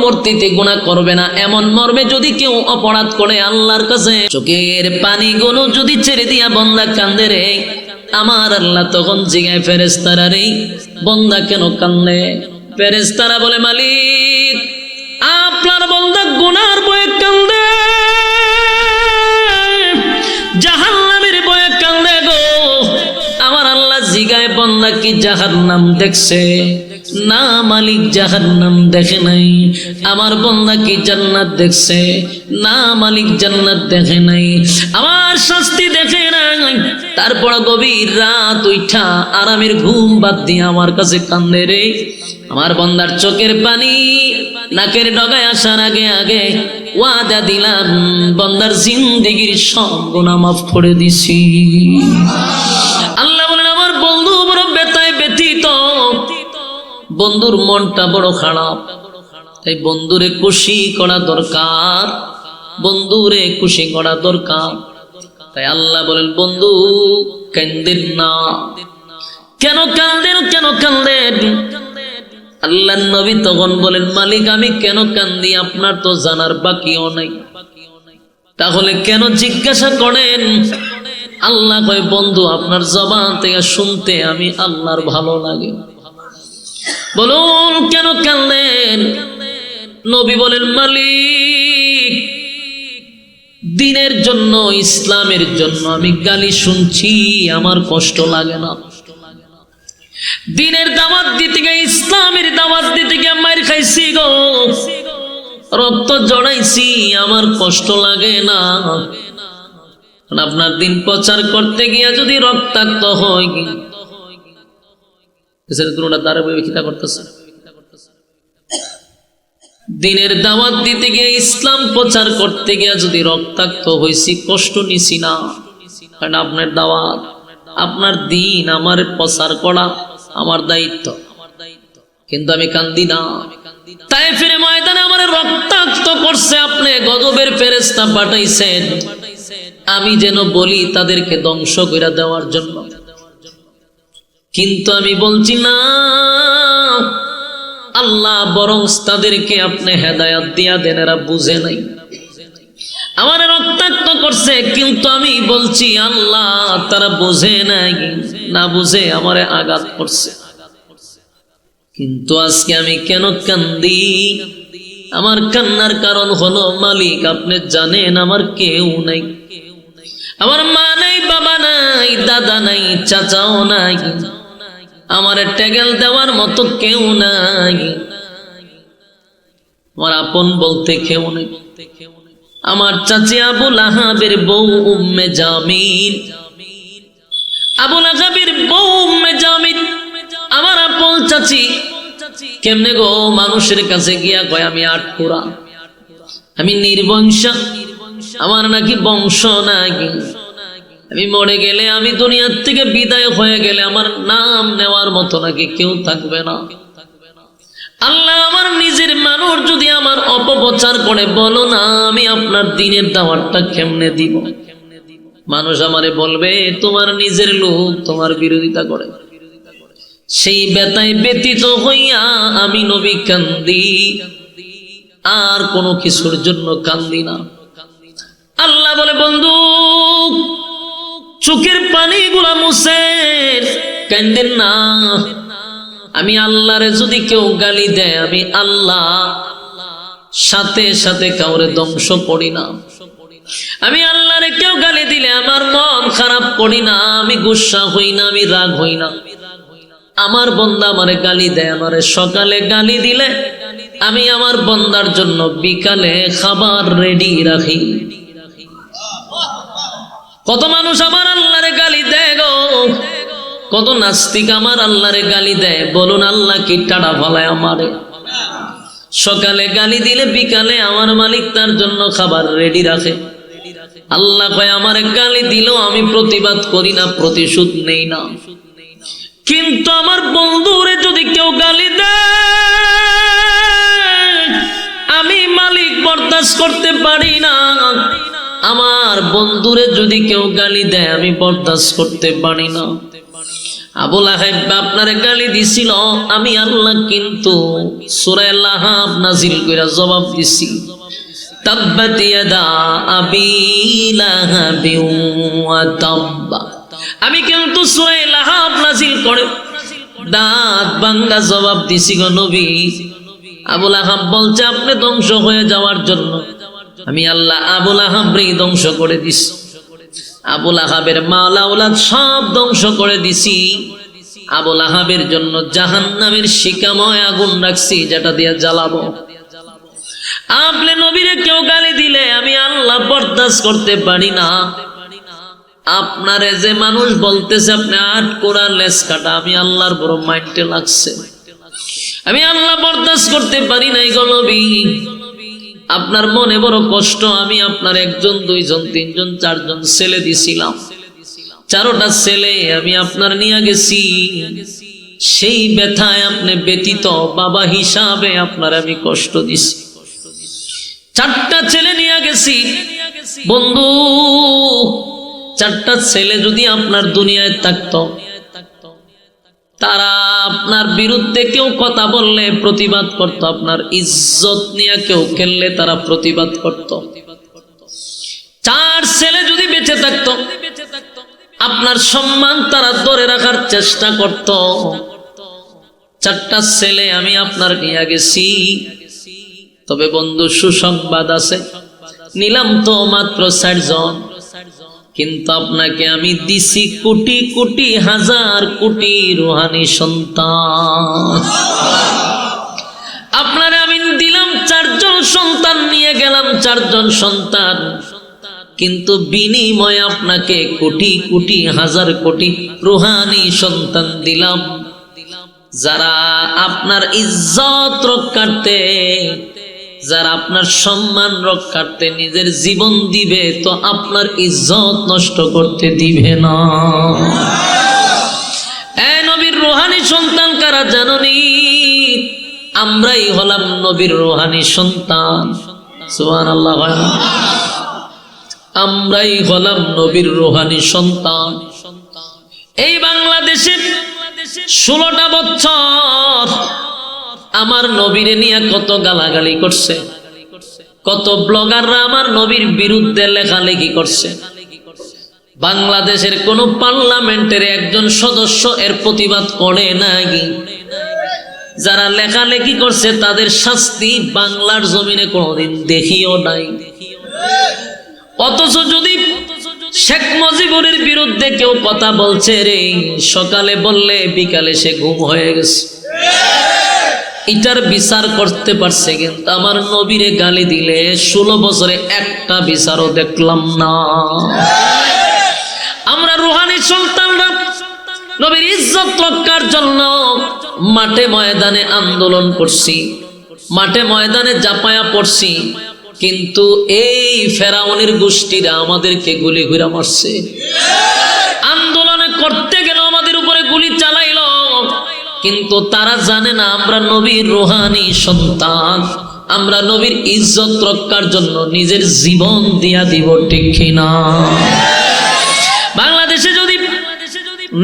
পরবর্তীতে গুনাহ করবে না এমন মর্মে যদি কেউ অপরাধ করে আল্লাহর কাছে চোখের পানিগুলো যদি ছেড়ে দিয়া বান্দা কান্দে রে, আমার আল্লাহ তখন জিগায় ফেরেশতারা, রে বান্দা কেন কান্দে? ফেরেশতারা বলে, মালিক আপনার বান্দা গুনার ভয়ে কান্দে, জাহান্নামের ভয়ে কান্দে গো। আমার আল্লাহ জিগায়, বান্দা কি জাহান্নাম দেখছে? না মালিক, জাহান্নাম দেখে নাই। আমার বান্দা কি জান্নাত দেখছে? না মালিক, জান্নাত দেখে নাই। আমার শাস্তি দেখে নাই। তারপর গভীর রাত উঠা আরামের ঘুম বাদ দিয়ে আমার কাছে কান্দে রে। আমার বান্দার চোখের পানি নাকের ডগায় আসার আগে আগে ওয়াদা দিলাম, বান্দার জিন্দেগির সব গুনাহ মাফ করে দিছি। আল্লাহ বলেন, আমার বন্ধু বড় বেতায় ব্যথিত, বন্ধুর মনটা বড় খারাপ, তাই বন্ধুরে খুশি করা দরকার, বন্ধুরে খুশি করা দরকার। তাই আল্লাহ বলেন, বন্ধু কান্দেন না। কেন কান্দেন? কেন কান্দেন? আল্লাহর নবী তখন বলেন, মালিক আমি কেন কান্দি আপনার তো জানার বাকিও নাই। তাহলে কেন জিজ্ঞাসা করেন? আল্লাহ কয়, বন্ধু আপনার জবান থেকে শুনতে আমি আল্লাহর ভালো লাগে। বলুন কেন কান্দেন? নবী বলেন, মালিক দ্বীনের জন্য, ইসলামের জন্য আমি গালি শুনছি, আমার কষ্ট লাগে না। দ্বীনের দাওয়াত দিতে গিয়ে, ইসলামের দাওয়াত দিতে গিয়ে মার খাইছি গো, রক্ত জড়াইছি, আমার কষ্ট লাগে না। আপনার দ্বীন প্রচার করতে গিয়ে যদি রক্তাক্ত হয়, দ্বীনের দাওয়াত দিতে গিয়ে, ইসলাম প্রচার করতে গিয়ে যদি রক্তাক্ত হয়েছি, কষ্ট নিছি না। কারণ আপনার দাওয়াত, আপনার দ্বীন আমার প্রচার করা আমার দায়িত্ব, কিন্তু আমি কান্দি না। তায়েফের ময়দানে আমার রক্তাক্ত করছে, আপনি গজবের ফেরেশতা পাঠাইছেন আমি যেন বলি তাদেরকে ধ্বংস করে দেওয়ার জন্য, কিন্তু আমি বলছি না আল্লাহ, বরং তাদেরকে আপনি হেদায়েত দিয়া দেন, এরা বুঝে নাই। আমার রক্তাক্ত করছে, কিন্তু আমি বলছি আল্লাহ তারা বুঝে নাই, না বুঝে আমারে আঘাত করছে। কিন্তু আজকে আমি কেন কান্দি? আমার কান্নার কারণ হলো, মালিক আপনি জানেন আমার কেউ নাই, আমার মা নাই, বাবা নাই, দাদা নাই, চাচাও নাই, আমার টেগেল দেওয়ার মতো কেউ নাই, আমার আপন বলতে কেউ নেই। আমার চাচি আবু লাহাবের বউ উম্মে জামিল, আবু লাহাবের বউ উম্মে জামিল আমার আপন চাচি। কেমনে গো? মানুষের কাছে গিয়া কয় আমি আটপুরা, আমি নির্বংশ, আমার নাকি বংশ নাই, আমি মরে গেলে, আমি দুনিয়ার থেকে বিদায় হয়ে গেলে আমার নাম নেওয়ার মতো নাকি কেউ থাকবে না। আল্লাহ, আমার নিজের মানুষ যদি আমার অপপ্রচার করে, বলো না আমি আপনার দ্বীনের দাওয়াতটা কেমনে দিব? মানুষ আমারে বলবে তোমার নিজের লোক তোমার বিরোধিতা করে। সেই ব্যথায় ব্যতীত হইয়া আমি নবী কান্দি, আর কোনো কিছুর জন্য কান্দি না। আল্লাহ বলে, বন্ধু চোখের পানিগুলা মুছেন, কান্দেন না। আমি আল্লাহরে যদি কেউ গালি দেয়, আমি আল্লাহ সাথে সাথে কাউরে ধ্বংস করি না। আমি আল্লাহরে কেউ গালি দিলে আমার মন খারাপ করি না, আমি গুসা হই না, আমি রাগ হই না। আমার বান্দা আমারে গালি দেয়, আমারে সকালে গালি দিলে আমি আমার বান্দার জন্য বিকালে খাবার রেডি রাখি। কত মানুষ আমার আল্লাহরে গালি দেয় গো, কত নাস্তিক আমার আল্লাহরে গালি দেয়। বলুন আল্লাহ কি টাড়া ফলায় আমারে? সকালে গালি দিলে বিকালে আমার মালিক তার জন্য খাবার রেডি রাখে। আল্লাহ কয় আমারে গালি দিলেও আমি প্রতিবাদ করি না, প্রতিশোধ নেই না। কিন্তু আমার বন্ধুরে যদি কেউ গালি দেয়, আমি মালিক বরদাস্ত করতে পারি না। আমার বন্ধুরে যদি কেউ গালি দেয়, আমি বরদাস্ত করতে পারি না। আবু লাহাব আপনারে গালি দিছিল, আমি আল্লাহ কিন্তু সূরা লাহাব নাজিল কইরা জবাব দিছি, তাব্বাত ইয়াদা আবি লাহাবি ওয়া তাব্বা। আমি কিন্তু সূরা লাহাব নাজিল করে দাঁত ভাঙ্গা জবাব দিছি গো নবী। আবু লাহাব বলছে আপনি ধ্বংস হয়ে যাওয়ার জন্য আমি আল্লাহ আবু লাহাবরে ধ্বংস করে দিছি, আবু লাহাবের মাল আওলাদ সব ধ্বংস করে দিছি। আবু লাহাবের জন্য জাহান্নামের শিকাময় আগুন রাখছি, যেটা দিয়ে জ্বালাবো। আপনি নবীরে কেউ গালি দিলে আমি আল্লাহ বরদাস্ত করতে পারি না। আপনারে যে মানুষ বলতেছে আপনি আট কোরআন লেস কাটা, আমি আল্লাহর বড় মাইন্ডে লাগছে, আমি আল্লাহ বরদাস্ত করতে পারি নাই গো নবী। আপনার মনে বড় কষ্ট, আমি আপনার একজন দুইজন তিনজন চারজন ছেলে দিছিলাম, চারোটা ছেলে আমি আপনার নিয়ে গেছি, সেই ব্যথায় আপনি ব্যতীত বাবা হিসাবে আপনার আমি কষ্ট দিছি। চারটা ছেলে নিয়ে গেছি বন্ধু, চারটা ছেলে যদি আপনার দুনিয়ায় থাকতো, তারা আপনার বিরুদ্ধে কেউ কথা বললে প্রতিবাদ করত, আপনার ইজ্জত নিয়ে কেউ খেললে তারা প্রতিবাদ করত। চার ছেলে যদি বেঁচে থাকতো, আপনার সম্মান তারা ধরে রাখার চেষ্টা করত। চারটা ছেলে আমি আপনার নিয়ে গেছি, তবে বন্ধু সুসংবাদ আছে, নিলাম তো মাত্র 4 জন, কিন্তু আপনাকে আমি দিছি কোটি কোটি হাজার কোটি রুহানি সন্তান। আপনারে আমি দিলাম 4 জন সন্তান, নিয়ে গেলাম 4 জন সন্তান, কিন্তু বিনিময়ে আপনাকে কোটি কোটি হাজার কোটি রুহানি সন্তান দিলাম, যারা আপনার ইজ্জত রক্ষার্থে, যারা আপনার সম্মান রক্ষার্থে নিজের জীবন দিবে, তো আপনার ইজ্জত নষ্ট করতে দিবে না। এ নবীর রুহানি সন্তান কারা জানোনি? আমরাই হলাম নবীর রুহানি সন্তান। সুবহানাল্লাহ, আমরাই হলাম নবীর রুহানি সন্তান। এই বাংলাদেশে 16টা বছর আমার নবীরে নিয়ে কত গালাগালি করছে, কত ব্লগাররা আমার নবীর বিরুদ্ধে লেখালেখি করছে। বাংলাদেশের কোন পার্লামেন্টের একজন সদস্য এর প্রতিবাদ করে নাই। যারা লেখালেখি করছে তাদের শাস্তি বাংলার জমিনে কোনোদিন দেখিও নাই। অথচ যদি শেখ মুজিবুরের বিরুদ্ধে কেউ কথা বলছে রে, সকালে বললে বিকালে সে ঘুম হয়ে গেছে, এটার বিচার করতে পারছে, কিন্তু আমার নবীরে গালি দিলে 16 বছরে একটা বিচারও দেখলাম না। আমরা রুহানি সন্তানরা নবীর ইজ্জত রক্ষার জন্য মাঠে ময়দানে আন্দোলন করছি, মাঠে ময়দানে জাপায়া পড়ছি, কিন্তু এই ফেরাউনের গোষ্ঠীরা আমাদেরকে গুলি ঘুরা মারছে। আন্দোলনে করতে গেল আমাদের উপরে গুলি চালাইলো, কিন্তু তারা জানে না আমরা নবীর রুহানি সন্তান, আমরা নবীর ইজ্জত রক্ষার জন্য নিজের জীবন দিয়া দিব, ঠিক কিনা? বাংলাদেশে যদি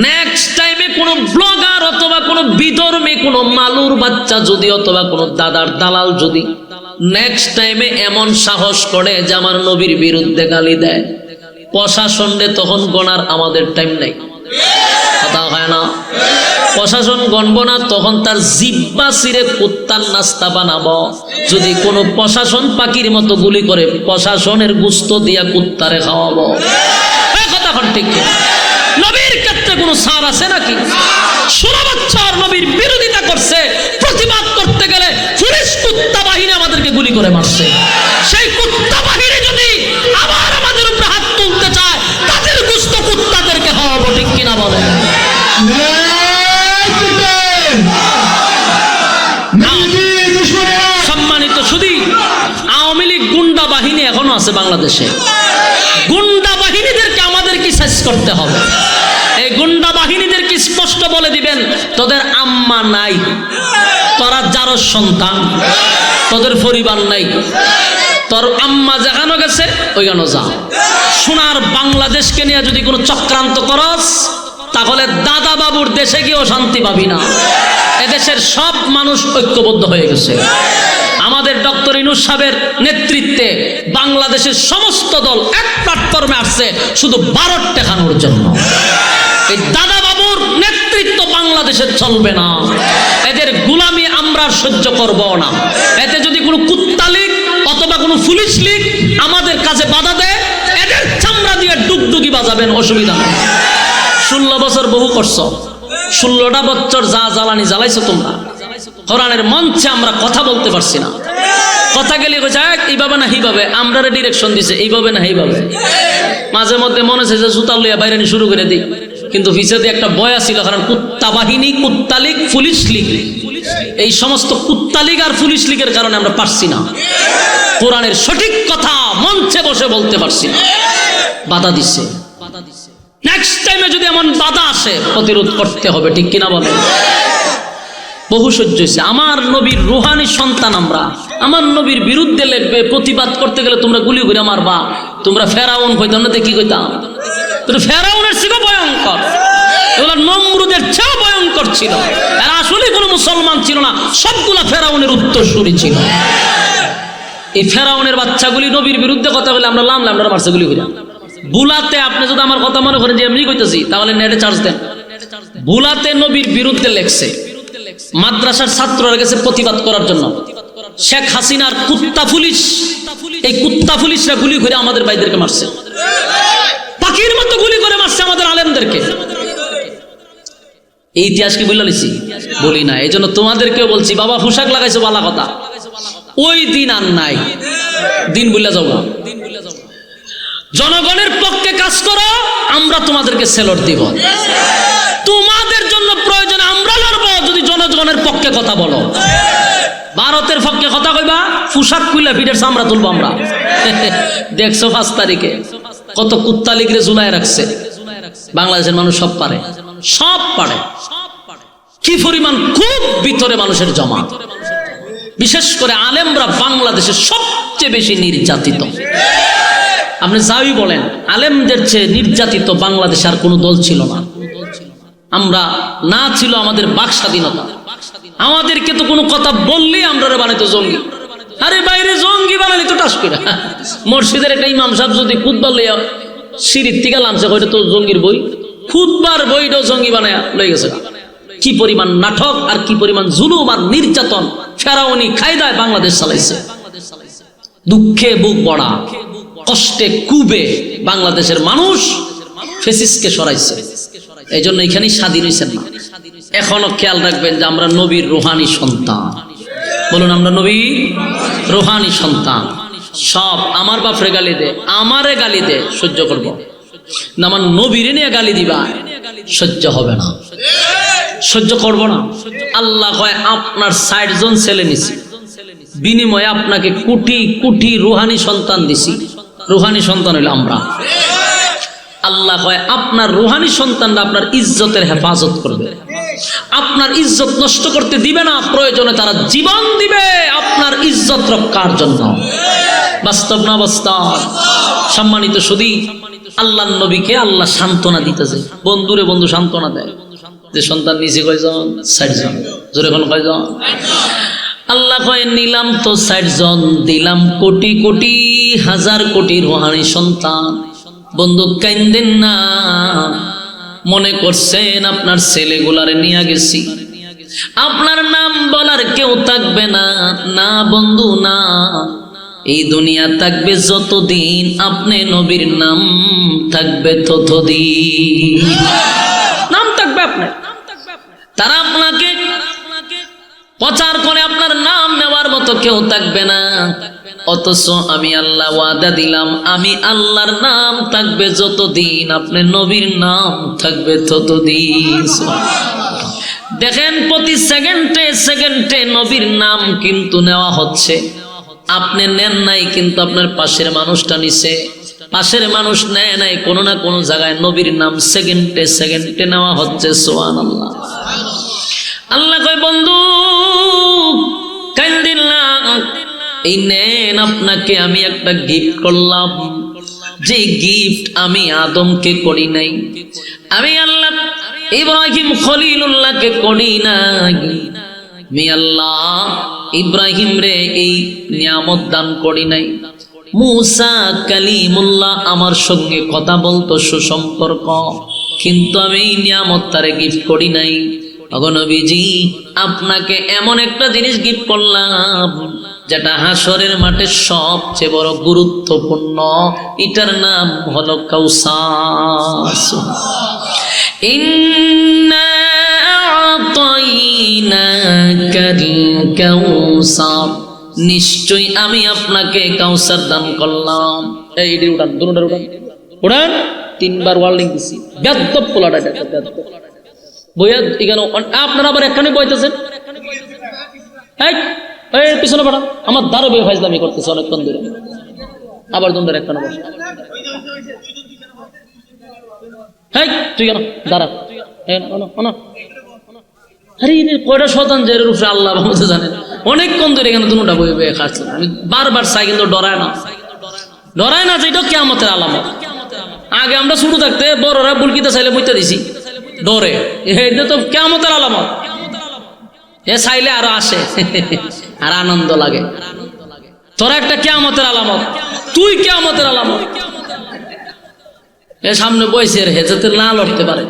নেক্সট টাইমে কোনো ব্লগার অথবা কোনো বিধর্মী কোনো মালুর বাচ্চা যদি অথবা কোনো দাদার দালাল যদি নেক্সট টাইমে এমন সাহস করে যে আমার নবীর বিরুদ্ধে গালি দেয়, প্রশাসনে তখন গণার আমাদের টাইম নাই, কথা হয় না? প্রশাসন গণব না, তখন তার জিব্বা ছিঁড়ে কুত্তার নাস্তা বানাবো। যদি কোনো প্রশাসন পাখির মতো গুলি করে, প্রশাসনের গুস্ত দিয়া কুত্তারে খাওয়াবো। কথা হন ঠিক? নবীর ক্ষেত্রে কোনো সার আছে নাকি? 16 বছর নবীর বিরোধিতা করছে, প্রতিবাদ করতে গেলে পুলিশ কুত্তা বাহিনী আমাদেরকে গুলি করে মারছে। সেই কুত্তা বাহিনী যদি আবার আমাদের উপরে হাত তুলতে চায়, তাদের গুস্ত কুত্তাদেরকে খাওয়াবো, ঠিক কিনা বলে? সম্মানিত শুধু আওয়ামী লীগ গুন্ডা বাহিনী এখনো আছে বাংলাদেশে। গুন্ডা বাহিনীদেরকে আমাদের কি শেষ করতে হবে? এই গুন্ডা বাহিনীদেরকে স্পষ্ট বলে দিবেন, তোদের আম্মা নাই, তোরা যার সন্তান, তোদের পরিবার নাই, তোর আম্মা যেখানে গেছে ওইখানে যা। সোনার বাংলাদেশকে নিয়ে যদি কোনো চক্রান্ত করস, তাহলে দাদা বাবুর দেশে গিয়েও শান্তি পাবি না। এদেশের সব মানুষ ঐক্যবদ্ধ হয়ে গেছে। আমাদের ডক্টর ইউনূস সাহেবের নেতৃত্বে বাংলাদেশের সমস্ত দল এক প্ল্যাটফর্মে আসছে শুধু ভারত টেকানোর জন্য। এই দাদা বাবুর নেতৃত্ব বাংলাদেশে চলবে না। এদের গোলামি আমরা সহ্য করব না। এতে যদি কোনো কুত্তা লীগ অথবা কোনো পুলিশ লীগ আমাদের কাজে বাধা দেয়, এদের চামড়া দিয়ে ডুগডুগি বাজাবেন, অসুবিধা নেই। 16 বছর বহু করছো, 16টা বছর যা জ্বালানি জ্বালাইছো তোমরা, কোরআনের মঞ্চে আমরা কথা বলতে পারছি না। কথা গেলে যাক এইভাবে না এইভাবে, আমরা ডিরেকশন দিছে এইভাবে না এইভাবে। মাঝে মধ্যে মনে হচ্ছে যে জুতা লইয়া বাইরে শুরু করে দিই, কিন্তু পিছে দিয়ে একটা বয়া ছিল, কারণ কুত্তা বাহিনী, কুত্তা লীগ, পুলিশ লীগ, এই সমস্ত কুত্তা লীগ আর পুলিশ লীগের কারণে আমরা পারছি না কোরআনের সঠিক কথা মঞ্চে বসে বলতে পারছি না। বাধা দিচ্ছে। নেক্সট টাইমে যদি এমন বাধা আসে প্রতিরোধ করতে হবে, ঠিক কিনা বলে? বহু সহ্য হয়েছে। আমার নবীর রুহানি সন্তান আমরা, আমার নবীর বিরুদ্ধে লেখবে, প্রতিবাদ করতে গেলে তোমরা গুলি করে মারবা। তোমরা ফেরাউন কইতাম না, কি কইতাম? ফেরাউনের ছিল ভয়ঙ্কর, এগুলো নমরুদের চেয়েও ভয়ঙ্কর ছিল। এরা আসলে কোনো মুসলমান ছিল না, সবগুলা ফেরাউনের উত্তরসূরি ছিল। এই ফেরাউনের বাচ্চাগুলি নবীর বিরুদ্ধে কথা বলে আমরা লামলাম, আমরা মারছে গুলি করে। বুলাতে আপনি যদি আমার কথা মনে করেন যে এমনি কইতেছি, তাহলে নেটে চার্জ দেন। বুলাতে নবীর বিরুদ্ধে লেখছে, মাদ্রাসার ছাত্ররা গেছে প্রতিবাদ করার জন্য। শেখ হাসিনার কুত্তা পুলিশ, এই কুত্তা পুলিশরা গুলি করে আমাদের ভাইদেরকে মারছে, পাখির মতো গুলি করে মারছে আমাদের আলেমদেরকে। এই ইতিহাস কি বলে লিছি? বলি না। এই জন্য তোমাদেরকেও বলছি, বাবা পোশাক লাগাইছো বালা কথা, ওই দিন আর নাই, দিন ভুলে যাও। জনগণের পক্ষে কাজ করো, আমরা তোমাদেরকে সেলট দিব। তোমাদের জন্য প্রয়োজন আমরা লড়বো যদি জনগণের পক্ষে কথা বলো। ভারতের পক্ষে কথা কইবা, পোশাক খুলে পিঠের চামড়া তুলবো আমরা। দেখছো 5 তারিখে কত কুত্তা লীগরে ঝুলায় রাখছে। বাংলাদেশের মানুষ সব পারে, সব পারে। কি পরিমাণ খুব ভিতরে মানুষের জমা। বিশেষ করে আলেমরা বাংলাদেশের সবচেয়ে বেশি নির্যাতিত। আপনি যাই বলেন, আলেমদের চেয়ে নির্যাতিত বাংলাদেশে আর কোনো দল ছিল না। আমরা না ছিল আমাদের বাক স্বাধীনতা। আমাদেরকে তো কোনো কথা বললেই আমরা বানাইতো জঙ্গি। আরে বাইরে জঙ্গি বানালি তো টাস করে। মসজিদের একটা ইমাম সাহেব যদি খুতবা লইয়া সিঁড়ির থেকে লামছে, ওইটা তো জঙ্গির বই, খুতবার বইটাও জঙ্গি বানায়া লই গেছে। কি পরিমাণ নাটক আর কি পরিমাণ জুলুম আর নির্যাতন ফেরাউনি কায়দায় বাংলাদেশ চালাইছে। দুঃখে বুক বড়া, কষ্টে কুবে বাংলাদেশের মানুষ ফেসিসকে সরাইছে। এই জন্য এখানেই স্বাধীন হয়েছেন না। এখনো খেয়াল রাখবেন যে আমরা নবীর রুহানি সন্তান। বলুন, আমরা নবীর রুহানি সন্তান। সব আমার বাপরে গালি দে, আমারে গালি দে, সহ্য করব না। আমার নবীরে নিয়ে গালি দিবা, সহ্য হবে না, সহ্য করব না। আল্লাহ কয় আপনার 60 জন ছেলে নিছি, বিনিময়ে আপনাকে কোটি কোটি রুহানি সন্তান দিছি। রুহানি সন্তান হইল আমরা। আল্লাহ কয় আপনার রুহানি সন্তানরা আপনার ইজ্জতের হেফাজত করবে, আপনার ইজ্জত নষ্ট করতে দিবে না। প্রয়োজনে তারা জীবন দিবে আপনার ইজ্জত রক্ষার জন্য। বাস্তব না বাস্তব? সম্মানিত সুধী, আল্লাহর নবীকে আল্লাহ সান্ত্বনা দিতেছে। বন্ধুরে বন্ধু সান্ত্বনা দেয় যে সন্তান নিচে কয়জন? 60 জন। জোরে কোন কয়জন? আল্লাহ কয় নিলাম তো 60 জন, দিলাম কোটি কোটি হাজার কোটি রুহানি সন্তান। বন্ধু কাইন্দেন না, মনে করছেন আপনার ছেলেগুলারে নিয়ে গেছি, আপনার নাম বলার কেউ থাকবে না। না বন্ধু না, এই দুনিয়া থাকবে যতদিন, আপনি নবীর নাম থাকবে ততদিন। নাম থাকবে আপনার, তারা আপনাকে প্রচার করে আপনার নাম নেওয়ার মতো কেউ থাকবে না। অথচ আমি আল্লাহ ওয়াদা দিলাম, আমি আল্লাহর নাম থাকবে যতদিন, আপনি নবীর নাম থাকবে ততদিন। দেখেন প্রতি সেকেন্ডে সেকেন্ডে নবীর নাম কিন্তু নেওয়া হচ্ছে। আপনি নেন নাই, কিন্তু আপনার পাশের মানুষটা নিছে। পাশের মানুষ নেয় নাই, কোনো না কোনো জায়গায় নবীর নাম সেকেন্ডে সেকেন্ডে নেওয়া হচ্ছে। সুবহানাল্লাহ। আল্লাহ কয় বন্ধু কান্দিন না, এই নেন আপনাকে আমি একটা গিফট করলাম। যে গিফট আমি আদমকে করি নাই, আমি আল্লাহ ইব্রাহিম খলিলুল্লাহকে করি নাই, আমি আল্লাহ ইব্রাহিম রে এই নিয়ামত দান করি নাই। মুসা কালিমুল্লাহ আমার সঙ্গে কথা বলতো, সুসম্পর্ক, কিন্তু আমি এই নিয়ামত তারে গিফট করি নাই। ওগো নবীজি, আপনাকে এমন একটা জিনিস গিফট করলাম যেটা হাসরের মাঠে সবচেয়ে বড় গুরুত্বপূর্ণ, এটার নাম হলো কাউসার। ইন্না আ'তাইনাকাল কাউসার, নিশ্চয়ই আমি আপনাকে কাউসার দান করলাম। এই উড়ান, দুটোটা উড়ান, উড়ান, তিনবার ওয়ার্নিং দিছি। বেয়াদব পোলাটা, বেয়াদব বইয়া এখানে আপনারা আবার একখানে বইতেছেন। এই পিছনে পাঠা, আমার দ্বারা বই ফাইজলামি করতেছে অনেকক্ষণ ধরে। আবার দুটার একখানে বসে, তুই কেন দাঁড়া। আরে কয়টা শতান যে উপরে আল্লাহ ভাবতে জানেন। অনেকক্ষণ ধরে এখানে দুটা বই বয়ে খাচ্ছেন। আমি বারবার চাই, কিন্তু ডরায় না, ডরায় না যে এটা কিয়ামতের আলামত। আগে আমরা ছোট থাকতে বড়রা বুলকিতে চাইলে বইতে দিছি, ডরে। এটা তো কিয়ামতের আলামত। এ চাইলে আরো আসে আর আনন্দ লাগে। তোরা একটা কিয়ামতের আলামত, তুই কিয়ামতের আলামত। এ সামনে বইছে রে, যাতে না লড়তে পারে।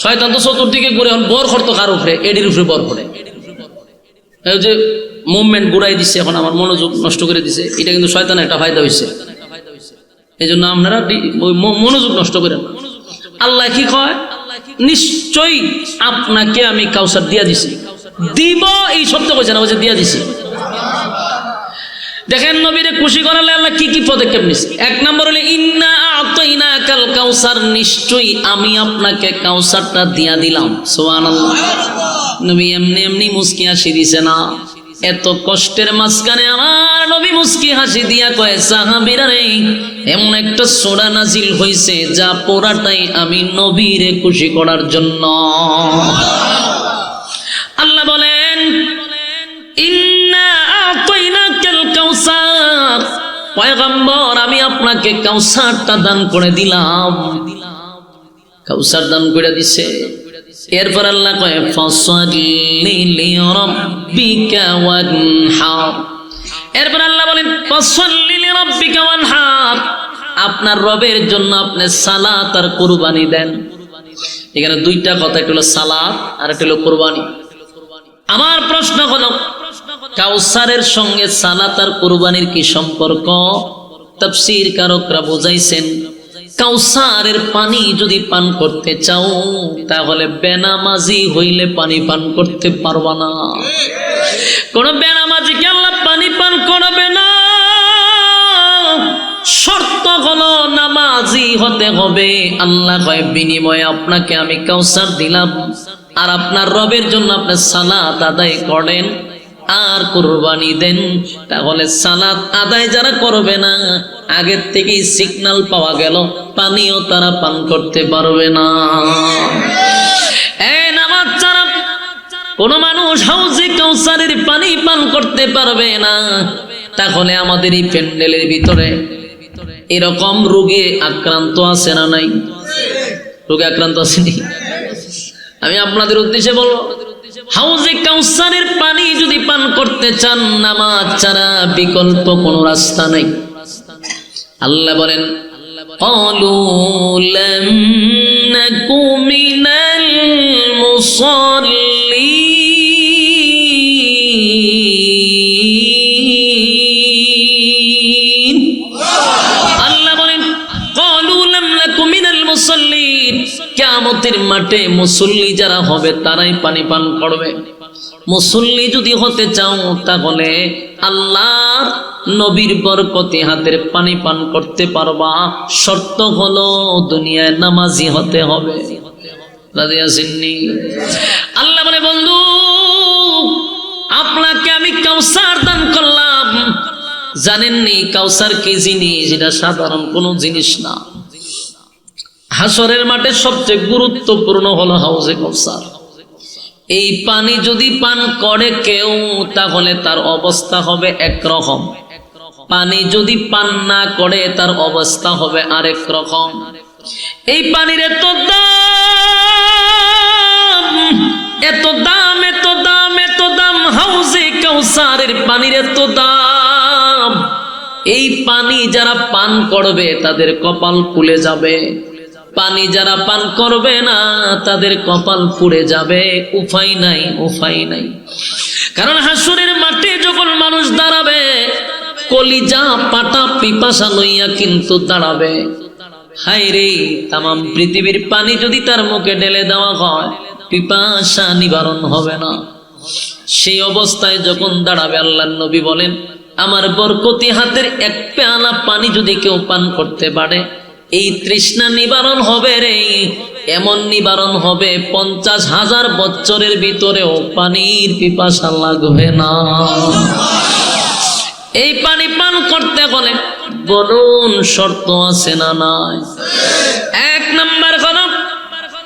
শয়তান তো চতুর্দিকে ঘুরে, এখন বর করতো কার উপরে, এডির উপরে বর করে। এই যে মুভমেন্ট ঘুরাই দিচ্ছে, এখন আমার মনোযোগ নষ্ট করে দিছে। এটা কিন্তু শয়তানের একটা ফায়দা হয়েছে। এই জন্য আপনারা মনোযোগ নষ্ট করেন। আল্লাহ কি কয়, নিশ্চয়ই আপনাকে আমি কাউসার দিয়া দিছি। দিব এই শব্দ কইছে না, বলছে দিয়া দিছি। দেখেন নবীরে খুশি করালে আল্লাহ কি কি পদক্ষেপ নিছে। এক নম্বর হলো ইন্না আ'তাইনাকাল কাউসার, নিশ্চয়ই আমি আপনাকে কাউসারটা দিয়া দিলাম। সুবহানাল্লাহ। নবী এমনি এমনি মুস্কি হাসি দিছে না, এত কষ্টের মাঝখানে আমার নবী মুস্কি হাসি দিয়া কয়, সাহাবীরা রে, এমন একটা সূরা নাজিল হইছে যা পুরাটাই আমি নবীরে খুশি করার জন্য। আল্লাহ বলেন, ইন্না আ'তাইনাকাল কাউসার, পয়গম্বর আমি আপনাকে কাউসারটা দান করে দিলাম। কাউসার দান করে দিছে। এরপর আল্লাহ কয়, ফাসাল্লি লিরাব্বিকা ওয়ানহার। এরপর আল্লাহ বলেন, ফাসাল্লি লিরাব্বিকা ওয়ানহার, আপনার রবের জন্য আপনি সালাত আর কুরবানি দেন। এখানে দুইটা কথা, একটা হলো সালাত আর একটা হলো কুরবানি। আমার প্রশ্ন হলো, কাউসারের সঙ্গে সালাত আর কুরবানির কি সম্পর্ক? তাফসীর কারকরা বুঝাইছেন, কাউসারের পানি যদি পান করতে চাও তাহলে বেনামাজি হইলে পানি পান করতে পারবা না। কোন বেনামাজিকে আল্লাহ পানি পান করাবে না। শর্ত হলো নামাজি হতে হবে। আল্লাহ কয়, বিনিময়ে আপনাকে আমি কাউসার দিলাম, আর আপনার রবের জন্য আপনি সালাত আদায় করেন আর কুরবানি দেন। তাহলে সালাত আদায় যারা করবে না, আগের থেকেই সিগন্যাল পাওয়া গেল, পানিও তারা পান করতে পারবে না। এই নামাজ ছাড়া কোন মানুষ হাউজে কাউসারের পানি পান করতে পারবে না। তাহলে আমাদের এই প্যান্ডেলের ভিতরে এরকম রোগে আক্রান্ত আছে না নাই? রোগে আক্রান্ত আসেনি? আমি আপনাদের উদ্দেশ্যে বলবো, হাউজে কাউসারের পানি যদি পান করতে চান, নামাজ ছাড়া বিকল্প কোনো রাস্তা নাই। আল্লাহ বলেন, ক্বালু লাম নাকু মিনাল মুসাল্লিন। আল্লাহ বলেন, ক্বালু লাম নাকু মিনাল মুসাল্লিন, কিয়ামতের মাঠে মুসল্লি যারা হবে তারাই পানি পান করবে। মুসল্লি যদি হতে চাও তাহলে আল্লাহর নবীর বরকতে হাতের পানি পান করতে পারবা। শর্ত হলো দুনিয়ায় নামাজি হতে হবে। রাজি আছেননি? আল্লাহ বলে, বন্ধু আপনাকে আমি কাউসার দান করলাম। জানেননি কাউসার কি জিনিস? এটা সাধারণ কোনো জিনিস না। হাসরের মাঠে সবচেয়ে গুরুত্বপূর্ণ হলো হাউজে কাউসার। এই পানি যদি পান করে কেউ তাহলে তার অবস্থা হবে একরকম, পানি যদি পান না করে তার অবস্থা হবে আরেক রকম। এই পানির এত দাম এত দাম, এত দাম, এত দাম, হাউজে কাউসারের পানির এত দাম। এই পানি যারা পান করবে তাদের কপাল ফুলে যাবে, পানি যারা পান করবে না তাদের কপাল পুড়ে যাবে। উপায় নাই, উপায় নাই। কারণ হাসরের মাঠে যখন মানুষ দাঁড়াবে, কলিজা পাটা পিপাসা লইয়া কিন্তু দাঁড়াবে। হায় রে, তামাম পৃথিবীর পানি যদি তার মুখে ঢেলে দেওয়া হয়, পিপাসা নিবারণ হবে না। সেই অবস্থায় যখন দাঁড়াবে, আল্লাহর নবী বলেন, আমার বরকতি হাতের এক পেয়ালা পানি যদি কেউ পান করতে পারে, এই তৃষ্ণা নিবারণ হবে রে। এমন নিবারণ হবে 50,000 বছরের ভিতরেও পানির পিপাসা লাগবে না। এই পানি পান করতে হলে বলুন শর্ত আছে না নাই? এক নাম্বার হলো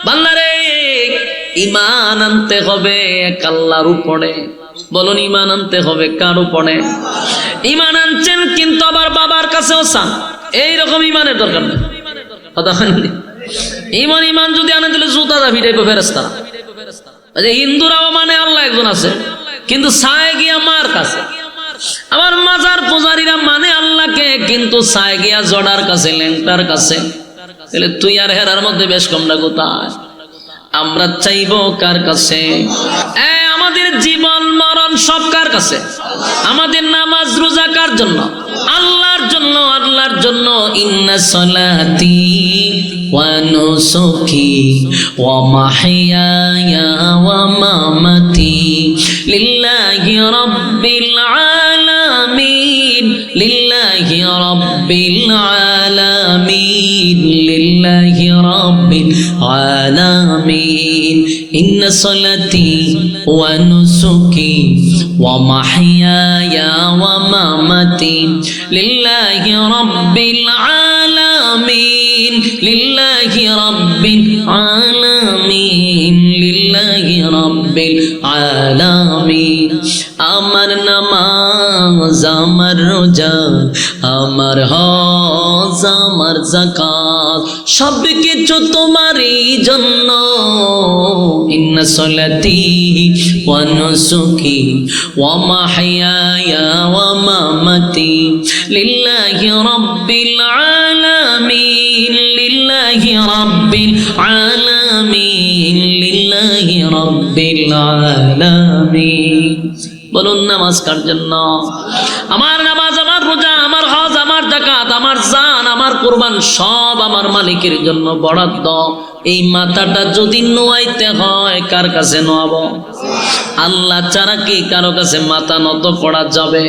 বান্দারে ঈমান আনতে হবে এক আল্লাহর উপরে। বলুন ঈমান আনতে হবে কার উপরে? ঈমান আনছেন কিন্তু আবার বাবার কাছেও চান, এইরকম ঈমানের দরকার নেই। ঈমান ঈমান যদি আনে দিলে জুতা দা ভিড়াইবে ফেরেশতারা। হিন্দুরাও মানে আল্লাহ একজন আছে, কিন্তু চায় গিয়া মার কাছে। আবার মাজার পূজারীরা মানে আল্লাহকে, কিন্তু চায় গিয়া জড়ার কাছে, লেংটার কাছে। তাহলে তুই আর হেরার মধ্যে বেশ কমটা কোথায়? আমরা চাইবো কার কাছে? আমাদের জীবন মরণ সব কার কাছে? আমাদের নামাজ রোজা কার জন্য? আল্লাহর জন্য, আল্লাহর জন্য। ইন্না সলাতি ওয়া নুসুকি ওয়া মাহইয়ায়া ওয়া মামাতি লিল্লাহি রাব্বিল আলামিন, লিল্লাহি রাব্বিল আলামিন, লিল্লাহি রাব্বিল আলামিন। ইন্না সলাতি ওয়া নুসুকি ওয়া মাহইয়ায়া ওয়া মামাতি লিল্লাহি রাব্বিল আলামিন, লিল্লাহি রাব্বিল আলামিন, লিল্লাহি রাব্বিল আলামিন। আমার নামাজ, আমার রোজা, আমার হজ, আমার যাকাত সব কিছু তোমারই জন্য। ইন্না সলাতি ওয়া নুসুকি ওয়া মাহইয়ায়া ওয়া মামাতি লিল্লাহি রাব্বিল আলামিন, লিল্লাহি রাব্বিল আলামিন, লিল্লাহি রাব্বিল আলামিন। বলুন নামাজ কার জন্য? আমার নামাজ, আমার রোজা, আমার হজ, আমার যাকাত, আমার জান, আমার কুরবান সব আমার মালিকের জন্য বরাদ্দ। এই মাথাটা যদি নোয়াইতে হয় কার কাছে নোয়াবো? আল্লাহ ছাড়া কি কারো কাছে মাথা নত করা যাবে?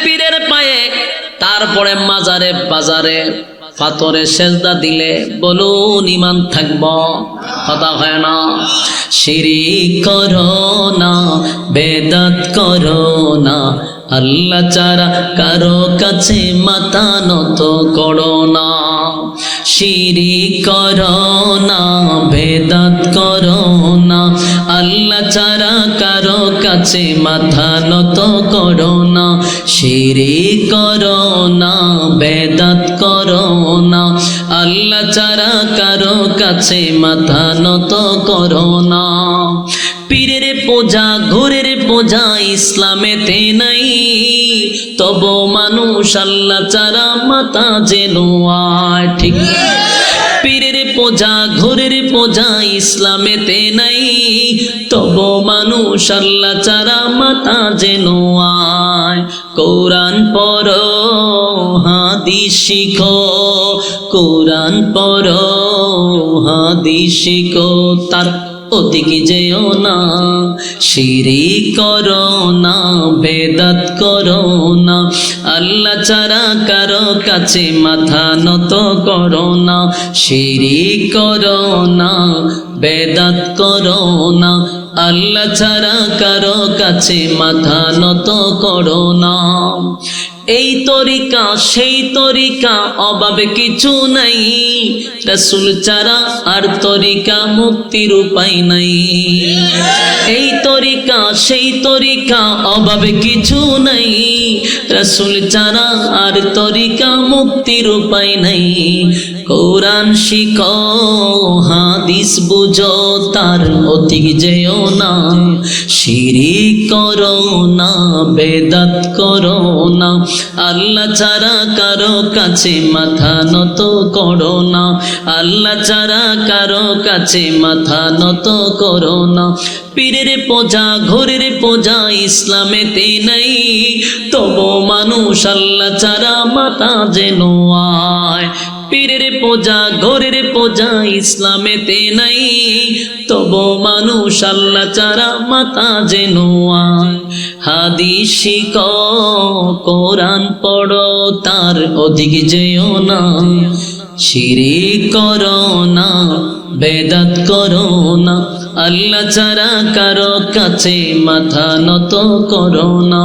পীরের পায়ে, তারপরে মাজারে বাজারে পাথরে সেজদা দিলে বলুন ঈমান থাকবো? কথা হয় না। শিরিক করো না, বেদাত করো না, আল্লাহ ছাড়া কারো কাছে মাথা নত করো না। শিরিক করো না, বেদাত করো না, আল্লাহ ছাড়া কারো কাছে মাথা নত করো না। শিরিক করো না, বেদাত করো না, আল্লাহ ছাড়া কারো কাছে মাথা নত করো না। পীরের পূজা, ঘোরের পূজা ইসলামেতে নাই, তবু মানুষ আল্লাহ ছাড়া মাথা যে নোয়ায়। ঠিক, পীরের পূজা, ঘোরের পূজা ইসলামেতে নাই, তবু মানুষ আল্লাহ ছাড়া মাথা যে নোয়ায়। কোরআন পড়ো, হাদিস শিখো, কোরআন পড়ো, হাদিস শিখো, তার ওদিকে যেও না। শিরিক করো না, বেদাত করো না, আল্লাহ ছাড়া কারো কাছে মাথা নত করো না। শিরিক করো না, বেদাত করো না, আল্লাহ ছাড়া কারো কাছে মাথা নত করো না। এই তরিকা সেই তরিকা, অভাবে কিছু নাই, রাসূল ছাড়া আর তরিকা মুক্তির উপায় নাই। এই তরিকা সেই তরিকা, অভাবে কিছু নাই, রাসূল ছাড়া আর তরিকা মুক্তির উপায় নাই। কোরআন শিখো হাদিস বুঝো তার অধিক যেও না শিরিক করো না বেদাত করো না আল্লাহ ছাড়া কারো কাছে মাথা নত করো না আল্লাহ ছাড়া কারো কাছে মাথা নত করো না পীরের পূজা ঘরের পূজা ইসলামেতে নাই তবু মানুষ আল্লাহ ছাড়া মাথা যেন আয় পীরের পূজা ঘরের পূজা ইসলামেতে নাই তবু মানুষ আল্লাহ ছাড়া মাথা যেন আয় হাদিস শিখো কোরআন পড়ো তার অধিক যেও না শিরিক করো না বেদাত করো না আল্লাহ ছাড়া কারো কাছে মাথা নত করো না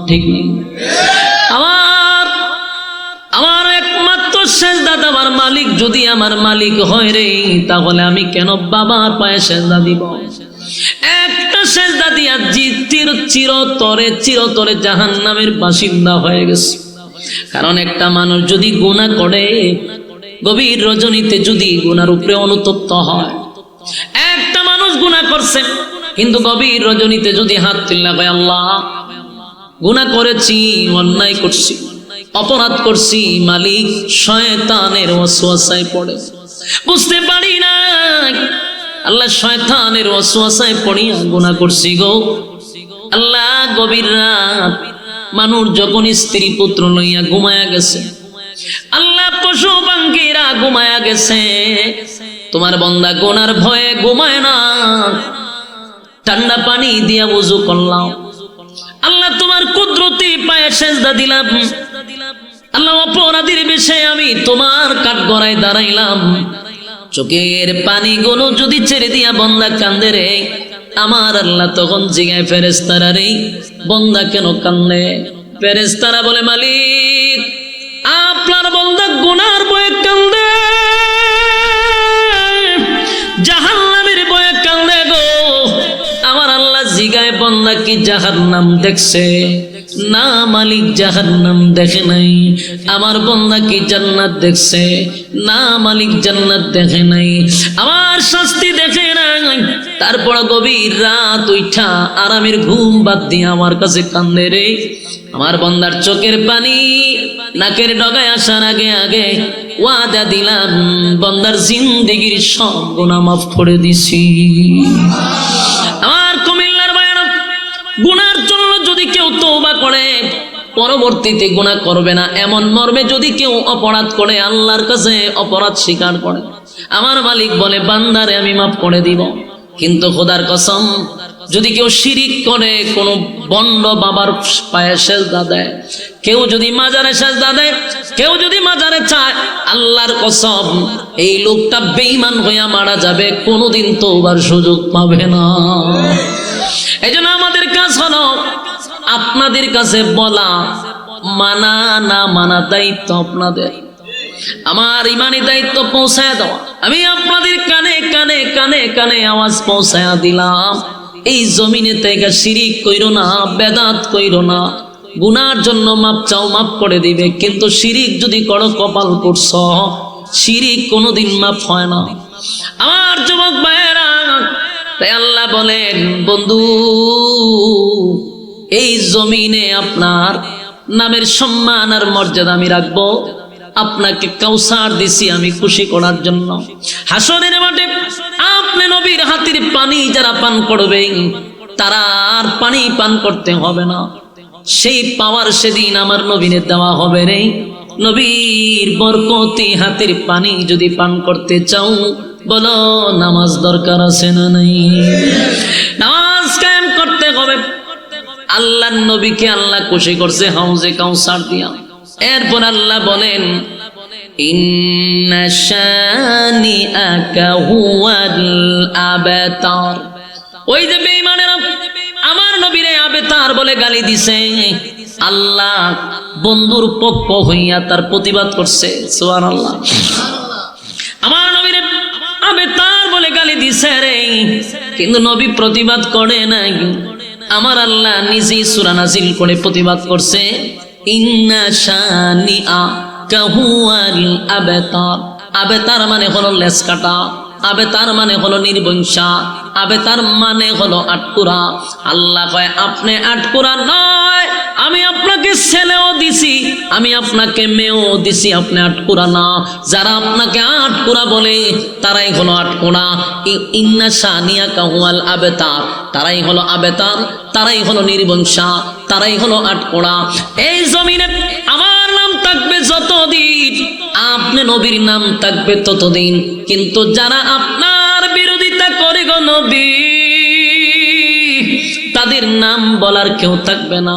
ঠিক নেই আমার একমাত্র সেজদা দেওয়ার মালিক যদি আমার মালিক হয় রে তাহলে আমি কেন বাবার পায়ে সেজদা দিব একটা সেজদা দিয়া চিরতরে জাহান্নামের বাসিন্দা হয়ে গেছে কারণ একটা মানুষ যদি গুনাহ করে গভীর রজনীতে যদি গুনার উপরে অনুতপ্ত হয় একটা মানুষ গুনাহ করছে কিন্তু গভীর রজনীতে যদি হাত তুলে কয় আল্লাহ গুনাহ করেছি অন্যায় করছি অপরাধ করছি মালিক শয়তানের ওয়াসওয়াসায় পড়ে বুঝতে পারি না আল্লাহ শয়তানের ওয়াসওয়াসায় পড়িয়া গুনাহ করছি গো আল্লাহ গভীর রাত মানুষ যখন স্ত্রী পুত্র লইয়া ঘুমায়া গেছে আল্লাহ পশু পাখিরা ঘুমায়া গেছে তোমার বান্দা গুনার ভয়ে ঘুমায় না ঠান্ডা পানি দিয়া ওযু করলাম আল্লাহ তোমার কুদরতি পায়ে সেজদা দিলাম আল্লাহ অপরাধীর বেশে আমি তোমার কাঠগড়ায় দাঁড়াইলাম চোখের পানিগুলো যদি ছেড়ে দিয়া বান্দা কান্দে রে আমার আল্লাহ তখন জিগায় ফেরেশতারা রে বান্দা কেন কান্দে ফেরেশতারা বলে মালিক আপনার বান্দা গুনার ভয়ে কান্দে জাহান্নামের ভয়ে কান্দে গো আমার আল্লাহ জিগায় বান্দা কি জাহান্নাম দেখছে না মালিক জাহান্নাম দেখে নাই আমার বান্দা কি জান্নাত দেখছে না মালিক জান্নাত দেখে নাই আমার শাস্তি দেখে নাই তারপর গভীর রাত উঠা আরামের ঘুম বাদ দিয়ে আমার কাছে কান্দে রে আমার বান্দার চোখের পানি নাকের ডগায় আসার আগে আগে ওয়াদা দিলাম বান্দার জিন্দেগির সব গুনাহ মাফ করে দিছি আমার কুমিল্লার ভাইরা গুনার জন্য যদি কেউ তওবা করে পরবর্তীতে গুনাহ করবে না এমন মর্মে যদি কেউ অপরাধ করে আল্লাহর কাছে অপরাধ স্বীকার করে আমার মালিক বলে বান্দারে আমি মাফ করে দিব কিন্তু খোদার কসম যদি কেউ শিরিক করে কোন বন্ড বাবার পায়ে সেজদা দেয় কেউ যদি মাজারে সেজদা দেয় কেউ যদি মাজারে চায় আল্লাহর কসম এই লোকটা বেঈমান হইয়া মারা যাবে কোনোদিন তওবার সুযোগ পাবে না এইজন্য আমাদের কাজ হলো আপনাদের কাছে বলা মানা না মানা দায়িত্ব আপনাদের আমার ইমানি দায়িত্ব পৌঁছায় দেওয়া আমি আপনাদের কানে কানে কানে কানে আওয়াজ পৌঁছায় দিলাম এই জমিনে থেকে শিরিক কইরো না বেদাত কইরো না গুনার জন্য মাপ চাও মাপ করে দিবে কিন্তু শিরিক যদি করো কপাল করছ শিরিক কোনোদিন মাপ হয় না আমার যুবক ভাইয়েরা তাই আল্লাহ বলেন বন্ধু এই জমিনে আপনার নামের সম্মান আর মর্যাদা আমি রাখবো আপনাকে কাউসার দিছি আমি খুশি করার জন্য হাসরের মাঠে আপনি নবীর হাতের পানি যারা পান করবে তারা আর পানি পান করতে হবে না সেই পাওয়ার সেদিন আমার নবীরে দেওয়া হবে রে নবীর বরকতি হাতের পানি যদি পান করতে চাও বলো নামাজ দরকার আছে না নাই নামাজ কায়েম করতে হবে আল্লাহর নবীকে আল্লাহ খুশি করছে হাউজে কাউসার দিয়া এরপর আল্লাহ বলেন ইন্না শানিআকা হুয়াল আবতার ওই যে বেঈমানেরা আমার নবীরে আবতার বলে গালি দিছে আল্লাহ বন্ধুর পক্ষ হইয়া তার প্রতিবাদ করছে সুবহানাল্লাহ আমার নবীরে আবতার বলে গালি দিছে রে কিন্তু নবী প্রতিবাদ করে নাই আমার আল্লাহ নিজেই সূরা নাজিল করে প্রতিবাদ করছে ইন্না শানিআকা হুয়াল আবতার আবে তার মানে হলো লেজ কাটা, আবে তার মানে হলো নির্বংশা, আবে তার মানে হলো আটকুরা। আল্লাহ কয় আপনি আটকুরা নয়, আমি আপনাকে ছেলেও দিছি, আমি আপনাকে মেয়েও দিছি, আপনি আটকুরা না। যারা আপনাকে আটকুরা বলে তারাই হলো আটকুরা। ইন্না শানিয়াকা হুয়াল আবতার, তারাই হলো আবেতার, তারাই হলো নির্বংশা, তারাই হলো আটকুরা। এই জমিনে আমার নাম থাকবে যতদিন, আপনি নবীর নাম থাকবে ততদিন। কিন্তু যারা আপনার বিরোধিতা করে গো নবী, তাদের নাম বলার কেউ থাকবে না।